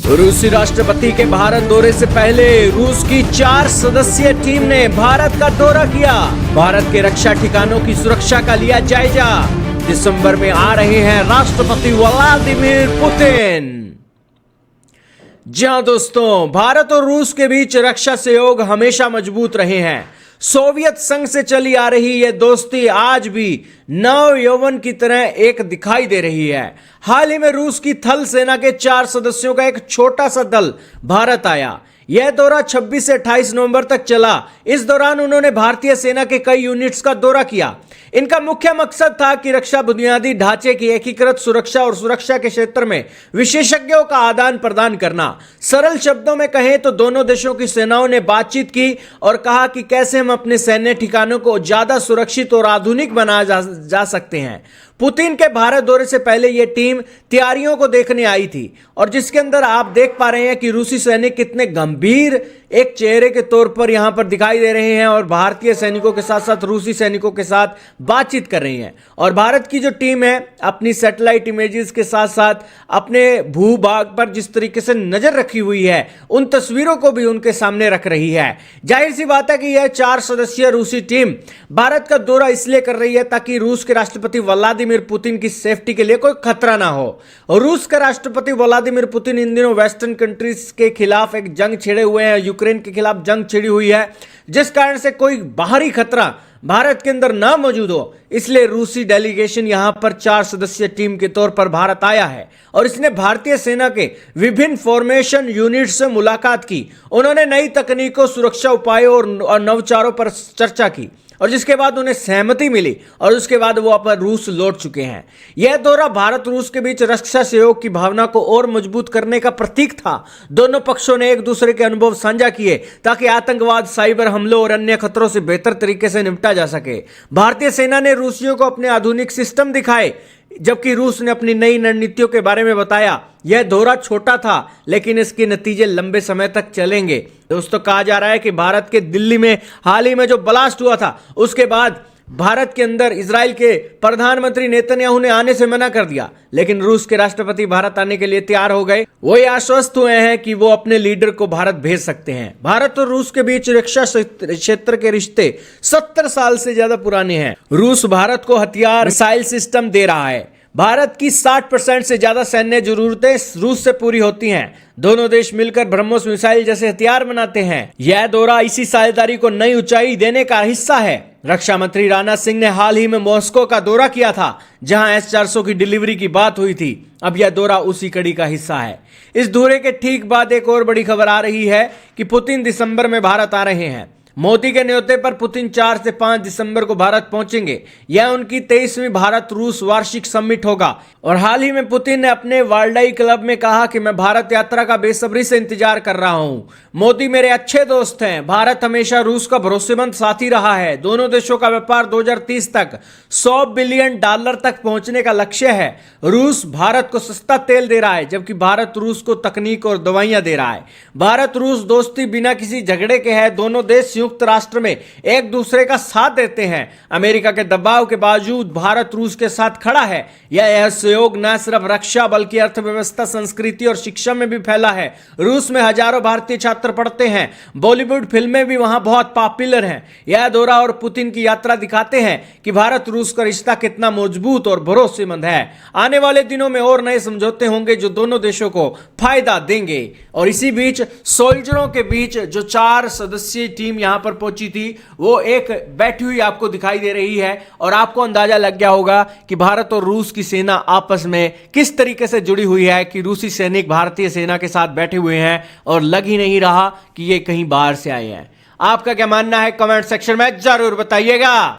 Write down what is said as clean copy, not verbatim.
रूसी राष्ट्रपति के भारत दौरे से पहले रूस की 4 सदस्यीय टीम ने भारत का दौरा किया। भारत के रक्षा ठिकानों की सुरक्षा का लिया जायजा। दिसंबर में आ रहे हैं राष्ट्रपति व्लादिमीर पुतिन। जी हां दोस्तों, भारत और रूस के बीच रक्षा सहयोग हमेशा मजबूत रहे हैं। सोवियत संघ से चली आ रही यह दोस्ती आज भी नव यौवन की तरह एक दिखाई दे रही है। हाल ही में रूस की थल सेना के 4 सदस्यों का एक छोटा सा दल भारत आया। यह दौरा 26 से 28 नवंबर तक चला। इस दौरान उन्होंने भारतीय सेना के कई यूनिट्स का दौरा किया। इनका मुख्य मकसद था कि रक्षा बुनियादी ढांचे की एकीकृत सुरक्षा और सुरक्षा के क्षेत्र में विशेषज्ञों का आदान प्रदान करना। सरल शब्दों में कहें तो दोनों देशों की सेनाओं ने बातचीत की और कहा कि कैसे हम अपने सैन्य ठिकानों को ज्यादा सुरक्षित और आधुनिक बनाया जा सकते हैं। पुतिन के भारत दौरे से पहले यह टीम तैयारियों को देखने आई थी और जिसके अंदर आप देख पा रहे हैं कि रूसी सैनिक कितने गंभीर एक चेहरे के तौर पर यहां पर दिखाई दे रहे हैं और भारतीय सैनिकों के साथ साथ रूसी सैनिकों के साथ बातचीत कर रही हैं। और भारत की जो टीम है अपनी सैटेलाइट इमेजेस के साथ साथ अपने भूभाग पर जिस तरीके से नजर रखी हुई है उन तस्वीरों को भी उनके सामने रख रही है। जाहिर सी बात है कि यह 4 सदस्यीय रूसी टीम भारत का दौरा इसलिए कर रही है ताकि रूस के राष्ट्रपति व्लादिमीर पुतिन की सेफ्टी के लिए कोई खतरा ना हो। रूस के राष्ट्रपति व्लादिमीर पुतिन इन दिनों वेस्टर्न कंट्रीज के खिलाफ एक जंग छेड़े हुए हैं। यूक्रेन के खिलाफ जंग छिड़ी हुई है, जिस कारण से कोई बाहरी खतरा भारत के अंदर ना मौजूद हो, इसलिए रूसी डेलीगेशन यहां पर 4 सदस्यीय टीम के तौर पर भारत आया है और इसने भारतीय सेना के विभिन्न फॉर्मेशन यूनिट से मुलाकात की। उन्होंने नई तकनीकों, सुरक्षा उपायों और नवचारों पर चर्चा की और जिसके बाद उन्हें सहमति मिली और उसके बाद वो अपन रूस लौट चुके हैं। यह दौरा भारत रूस के बीच रक्षा सहयोग की भावना को और मजबूत करने का प्रतीक था। दोनों पक्षों ने एक दूसरे के अनुभव साझा किए ताकि आतंकवाद, साइबर हमलों और अन्य खतरों से बेहतर तरीके से निपटा जा सके। भारतीय सेना ने रूसियों को अपने आधुनिक सिस्टम दिखाए जबकि रूस ने अपनी नई रणनीतियों के बारे में बताया। यह दौरा छोटा था लेकिन इसके नतीजे लंबे समय तक चलेंगे। दोस्तों, कहा जा रहा है कि भारत के दिल्ली में हाल ही में जो ब्लास्ट हुआ था उसके बाद भारत के अंदर इजराइल के प्रधानमंत्री नेतन्याहू ने आने से मना कर दिया, लेकिन रूस के राष्ट्रपति भारत आने के लिए तैयार हो गए। वो ये आश्वस्त हुए हैं कि वो अपने लीडर को भारत भेज सकते हैं। भारत और रूस के बीच रक्षा क्षेत्र के रिश्ते 70 साल से ज्यादा पुराने हैं। रूस भारत को हथियार, मिसाइल सिस्टम दे रहा है। भारत की 60% से ज्यादा सैन्य जरूरतें रूस से पूरी होती हैं। दोनों देश मिलकर ब्रह्मोस मिसाइल जैसे हथियार बनाते हैं। यह दौरा इसी साझेदारी को नई ऊंचाई देने का हिस्सा है। रक्षा मंत्री राजनाथ सिंह ने हाल ही में मॉस्को का दौरा किया था जहां S-400 की डिलीवरी की बात हुई थी। अब यह दौरा उसी कड़ी का हिस्सा है। इस दौरे के ठीक बाद एक और बड़ी खबर आ रही है कि पुतिन दिसंबर में भारत आ रहे हैं। मोदी के न्योते पर पुतिन 4 से 5 दिसंबर को भारत पहुंचेंगे। यह उनकी 23वीं भारत रूस वार्षिक समिट होगा और हाल ही में पुतिन ने अपने वाल्डाई क्लब में कहा कि मैं भारत यात्रा का बेसब्री से इंतजार कर रहा हूं। मोदी मेरे अच्छे दोस्त हैं। भारत हमेशा रूस का भरोसेमंद साथी रहा है। दोनों देशों का व्यापार 2030 तक $100 बिलियन तक पहुंचने का लक्ष्य है। रूस भारत को सस्ता तेल दे रहा है जबकि भारत रूस को तकनीक और दवाइयां दे रहा है। भारत रूस दोस्ती बिना किसी झगड़े के है। दोनों देश संयुक्त राष्ट्र में एक दूसरे का साथ देते हैं। अमेरिका के दबाव के बावजूद भारत रूस के साथ खड़ा है। यह सहयोग न सिर्फ रक्षा बल्कि अर्थव्यवस्था, संस्कृति और शिक्षा में भी फैला है। रूस में हजारों भारतीय छात्र पढ़ते हैं। बॉलीवुड फिल्में भी वहां बहुत पॉपुलर हैं। यह दौरा और पुतिन की यात्रा दिखाते हैं कि भारत रूस का रिश्ता कितना मजबूत और भरोसेमंद है। आने वाले दिनों में और नए समझौते होंगे जो दोनों देशों को फायदा देंगे। और इसी बीच सोल्जरों के बीच जो 4 सदस्यीय टीम यहां पर पहुंची थी वो एक बैठी हुई आपको दिखाई दे रही है और आपको अंदाजा लग गया होगा कि भारत और रूस की सेना आपस में किस तरीके से जुड़ी हुई है कि रूसी सैनिक भारतीय सेना के साथ बैठे हुए हैं और लग ही नहीं रहा कि ये कहीं बाहर से आए हैं। आपका क्या मानना है कमेंट सेक्शन में जरूर बताइएगा।